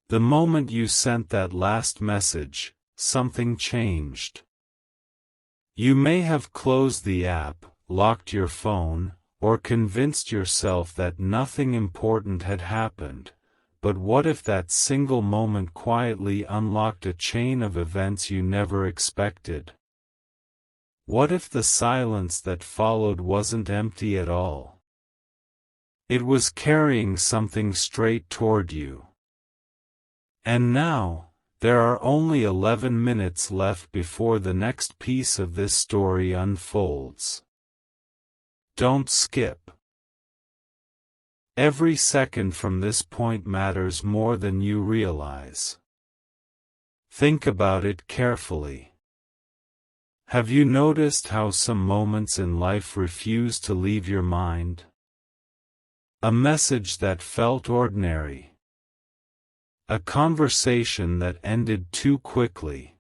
The moment you sent that last message, something changed. You may have closed the app, locked your phone, or convinced yourself that nothing important had happened, but what if that single moment quietly unlocked a chain of events you never expected? What if the silence that followed wasn't empty at all? It was carrying something straight toward you. And now, there are only 11 minutes left before the next piece of this story unfolds. Don't skip. Every second from this point matters more than you realize. Think about it carefully. Have you noticed how some moments in life refuse to leave your mind? A message that felt ordinary. A conversation that ended too quickly.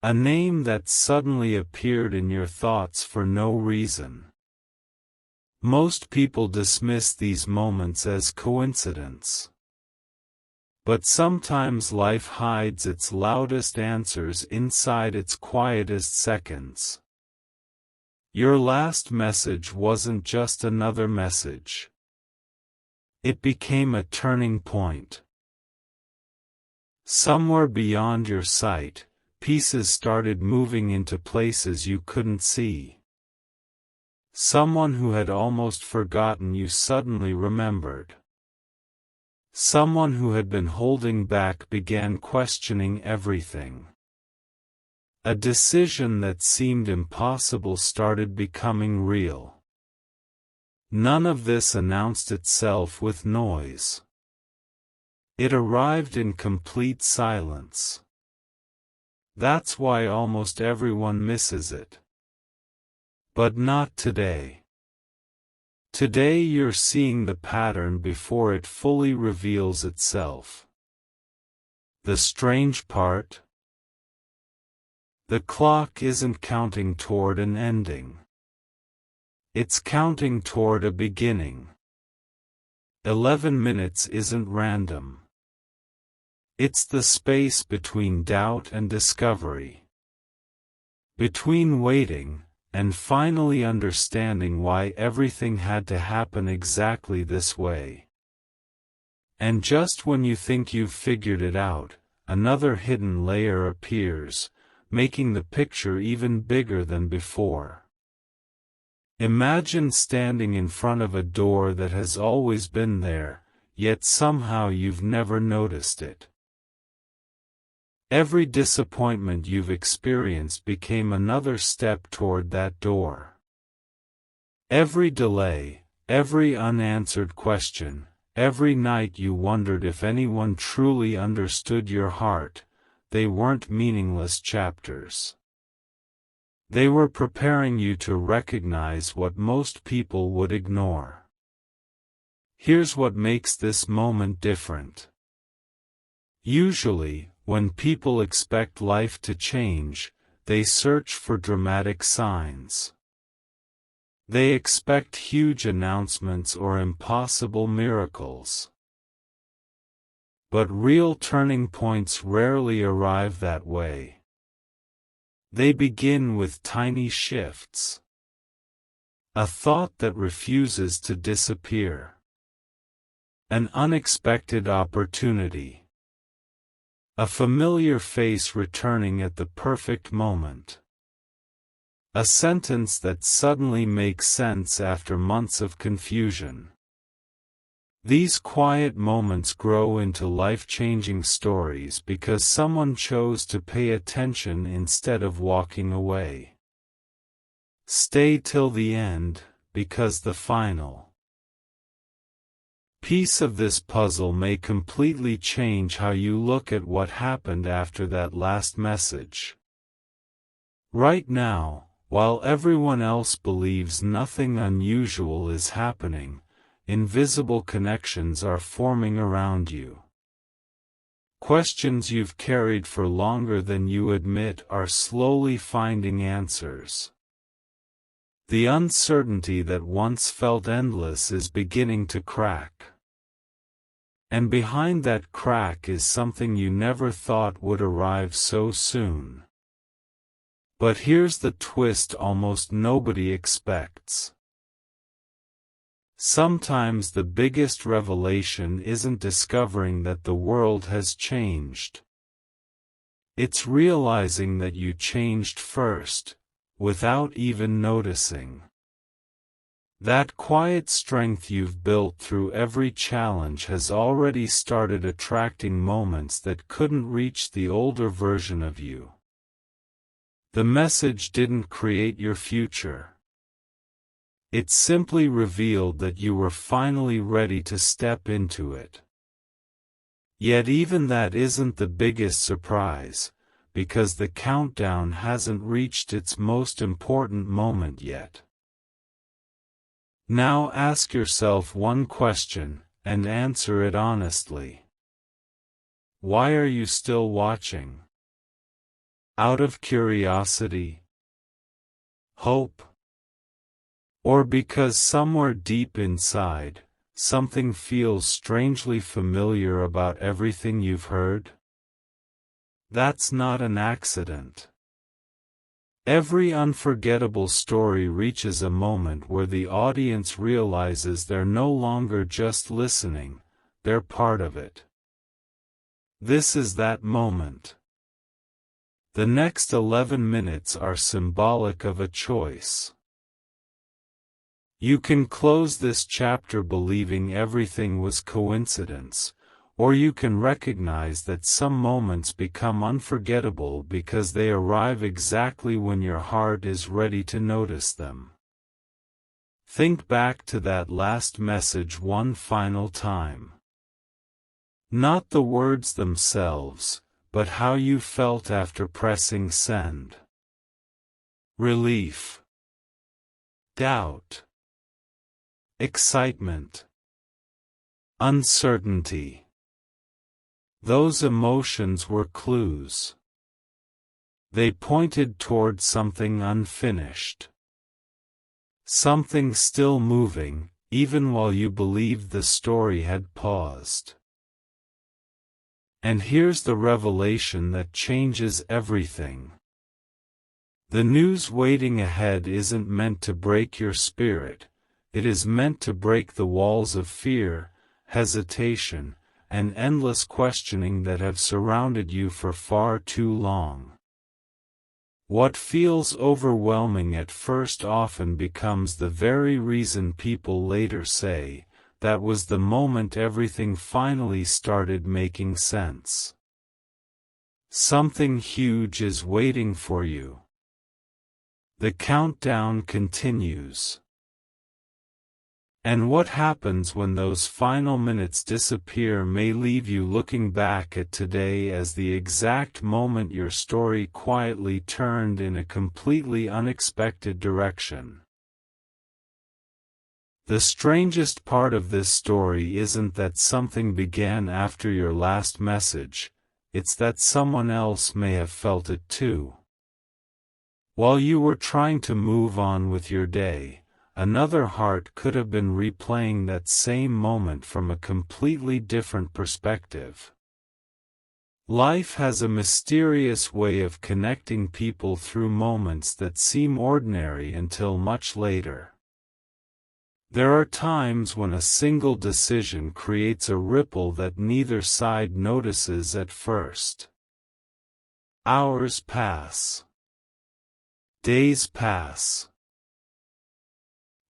A name that suddenly appeared in your thoughts for no reason. Most people dismiss these moments as coincidence. But sometimes life hides its loudest answers inside its quietest seconds. Your last message wasn't just another message. It became a turning point. Somewhere beyond your sight, pieces started moving into places you couldn't see. Someone who had almost forgotten you suddenly remembered. Someone who had been holding back began questioning everything. A decision that seemed impossible started becoming real. None of this announced itself with noise. It arrived in complete silence. That's why almost everyone misses it. But not today. Today you're seeing the pattern before it fully reveals itself. The strange part? The clock isn't counting toward an ending. It's counting toward a beginning. 11 minutes isn't random. It's the space between doubt and discovery. Between waiting and finally understanding why everything had to happen exactly this way. And just when you think you've figured it out, another hidden layer appears, making the picture even bigger than before. Imagine standing in front of a door that has always been there, yet somehow you've never noticed it. Every disappointment you've experienced became another step toward that door. Every delay, every unanswered question, every night you wondered if anyone truly understood your heart, they weren't meaningless chapters. They were preparing you to recognize what most people would ignore. Here's what makes this moment different. Usually, when people expect life to change, they search for dramatic signs. They expect huge announcements or impossible miracles. But real turning points rarely arrive that way. They begin with tiny shifts. A thought that refuses to disappear. An unexpected opportunity. A familiar face returning at the perfect moment. A sentence that suddenly makes sense after months of confusion. These quiet moments grow into life-changing stories because someone chose to pay attention instead of walking away. Stay till the end, because the final piece of this puzzle may completely change how you look at what happened after that last message. Right now, while everyone else believes nothing unusual is happening, invisible connections are forming around you. Questions you've carried for longer than you admit are slowly finding answers. The uncertainty that once felt endless is beginning to crack. And behind that crack is something you never thought would arrive so soon. But here's the twist almost nobody expects. Sometimes the biggest revelation isn't discovering that the world has changed. It's realizing that you changed first, without even noticing. That quiet strength you've built through every challenge has already started attracting moments that couldn't reach the older version of you. The message didn't create your future. It simply revealed that you were finally ready to step into it. Yet even that isn't the biggest surprise, because the countdown hasn't reached its most important moment yet. Now ask yourself one question, and answer it honestly. Why are you still watching? Out of curiosity? Hope? Or because somewhere deep inside, something feels strangely familiar about everything you've heard? That's not an accident. Every unforgettable story reaches a moment where the audience realizes they're no longer just listening, they're part of it. This is that moment. The next 11 minutes are symbolic of a choice. You can close this chapter believing everything was coincidence, or you can recognize that some moments become unforgettable because they arrive exactly when your heart is ready to notice them. Think back to that last message one final time. Not the words themselves, but how you felt after pressing send. Relief. Doubt. Excitement. Uncertainty. Those emotions were clues. They pointed toward something unfinished. Something still moving, even while you believed the story had paused. And here's the revelation that changes everything. The news waiting ahead isn't meant to break your spirit, it is meant to break the walls of fear, hesitation, and endless questioning that have surrounded you for far too long. What feels overwhelming at first often becomes the very reason people later say, that was the moment everything finally started making sense. Something huge is waiting for you. The countdown continues. And what happens when those final minutes disappear may leave you looking back at today as the exact moment your story quietly turned in a completely unexpected direction. The strangest part of this story isn't that something began after your last message, it's that someone else may have felt it too. While you were trying to move on with your day, another heart could have been replaying that same moment from a completely different perspective. Life has a mysterious way of connecting people through moments that seem ordinary until much later. There are times when a single decision creates a ripple that neither side notices at first. Hours pass. Days pass.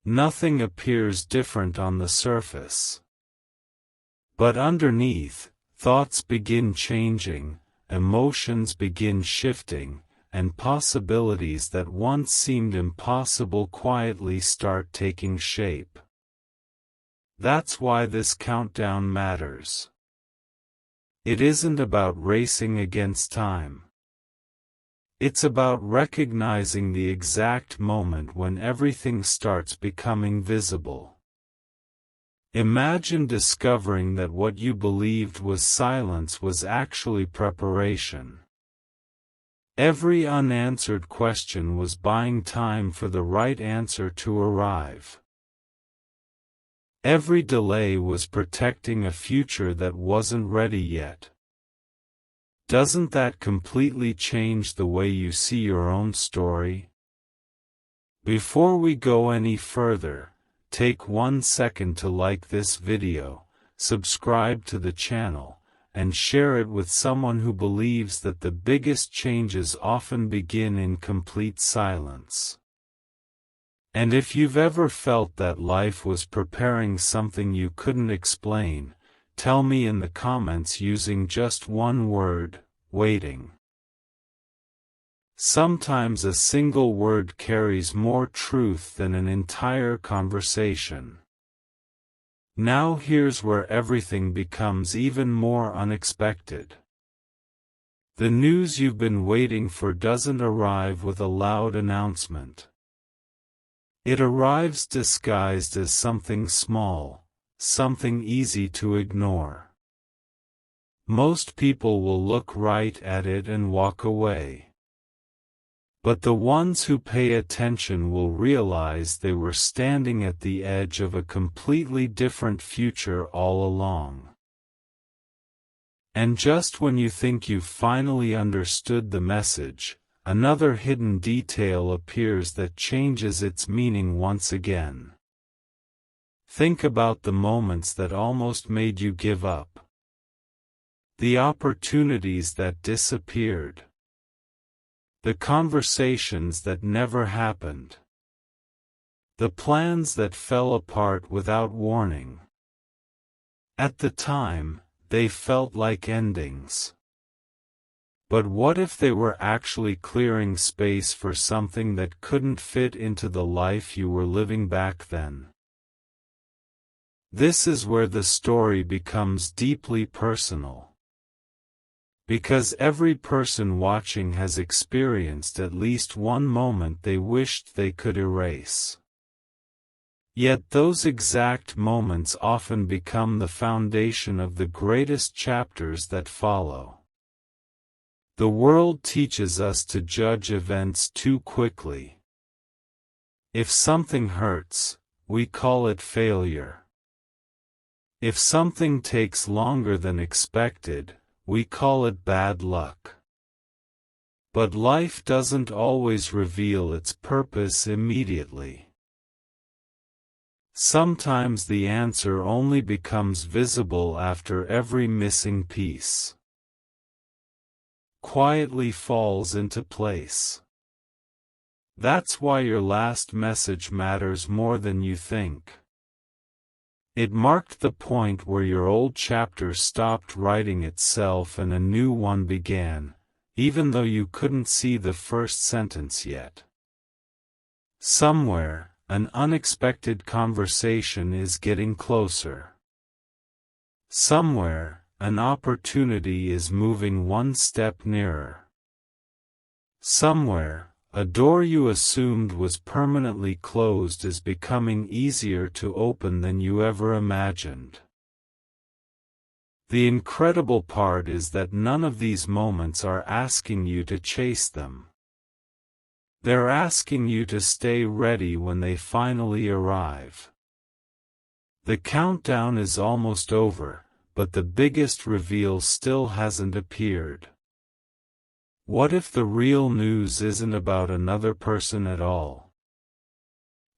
Nothing appears different on the surface. But underneath, thoughts begin changing, emotions begin shifting, and possibilities that once seemed impossible quietly start taking shape. That's why this countdown matters. It isn't about racing against time. It's about recognizing the exact moment when everything starts becoming visible. Imagine discovering that what you believed was silence was actually preparation. Every unanswered question was buying time for the right answer to arrive. Every delay was protecting a future that wasn't ready yet. Doesn't that completely change the way you see your own story? Before we go any further, take 1 second to like this video, subscribe to the channel, and share it with someone who believes that the biggest changes often begin in complete silence. And if you've ever felt that life was preparing something you couldn't explain, tell me in the comments using just one word: waiting. Sometimes a single word carries more truth than an entire conversation. Now here's where everything becomes even more unexpected. The news you've been waiting for doesn't arrive with a loud announcement. It arrives disguised as something small, something easy to ignore. Most people will look right at it and walk away. But the ones who pay attention will realize they were standing at the edge of a completely different future all along. And just when you think you've finally understood the message, another hidden detail appears that changes its meaning once again. Think about the moments that almost made you give up. The opportunities that disappeared. The conversations that never happened. The plans that fell apart without warning. At the time, they felt like endings. But what if they were actually clearing space for something that couldn't fit into the life you were living back then? This is where the story becomes deeply personal. Because every person watching has experienced at least one moment they wished they could erase. Yet those exact moments often become the foundation of the greatest chapters that follow. The world teaches us to judge events too quickly. If something hurts, we call it failure. If something takes longer than expected, we call it bad luck. But life doesn't always reveal its purpose immediately. Sometimes the answer only becomes visible after every missing piece quietly falls into place. That's why your last message matters more than you think. It marked the point where your old chapter stopped writing itself and a new one began, even though you couldn't see the first sentence yet. Somewhere, an unexpected conversation is getting closer. Somewhere, an opportunity is moving one step nearer. Somewhere, a door you assumed was permanently closed is becoming easier to open than you ever imagined. The incredible part is that none of these moments are asking you to chase them. They're asking you to stay ready when they finally arrive. The countdown is almost over, but the biggest reveal still hasn't appeared. What if the real news isn't about another person at all?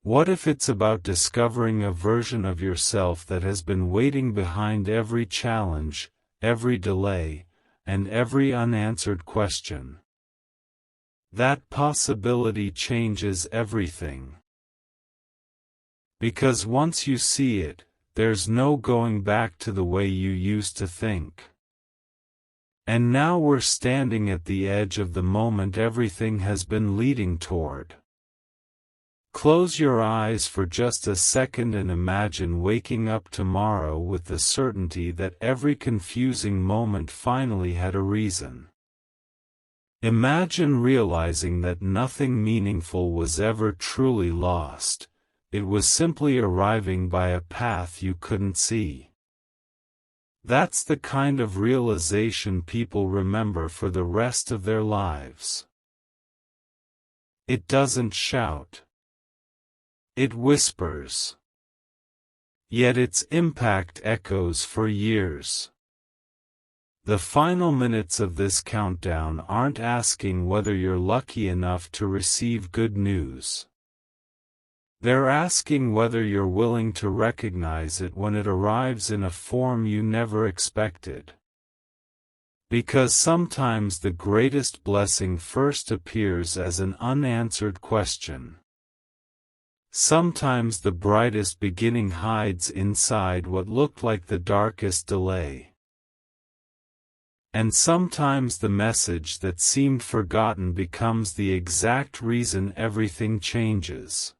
What if it's about discovering a version of yourself that has been waiting behind every challenge, every delay, and every unanswered question? That possibility changes everything. Because once you see it, there's no going back to the way you used to think. And now we're standing at the edge of the moment everything has been leading toward. Close your eyes for just a second and imagine waking up tomorrow with the certainty that every confusing moment finally had a reason. Imagine realizing that nothing meaningful was ever truly lost, it was simply arriving by a path you couldn't see. That's the kind of realization people remember for the rest of their lives. It doesn't shout. It whispers. Yet its impact echoes for years. The final minutes of this countdown aren't asking whether you're lucky enough to receive good news. They're asking whether you're willing to recognize it when it arrives in a form you never expected. Because sometimes the greatest blessing first appears as an unanswered question. Sometimes the brightest beginning hides inside what looked like the darkest delay. And sometimes the message that seemed forgotten becomes the exact reason everything changes.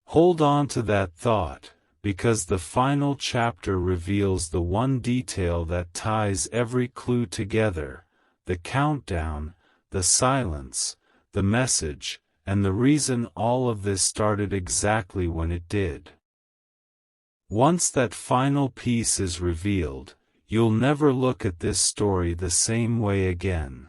Hold on to that thought, because the final chapter reveals the one detail that ties every clue together: the countdown, the silence, the message, and the reason all of this started exactly when it did. Once that final piece is revealed, you'll never look at this story the same way again.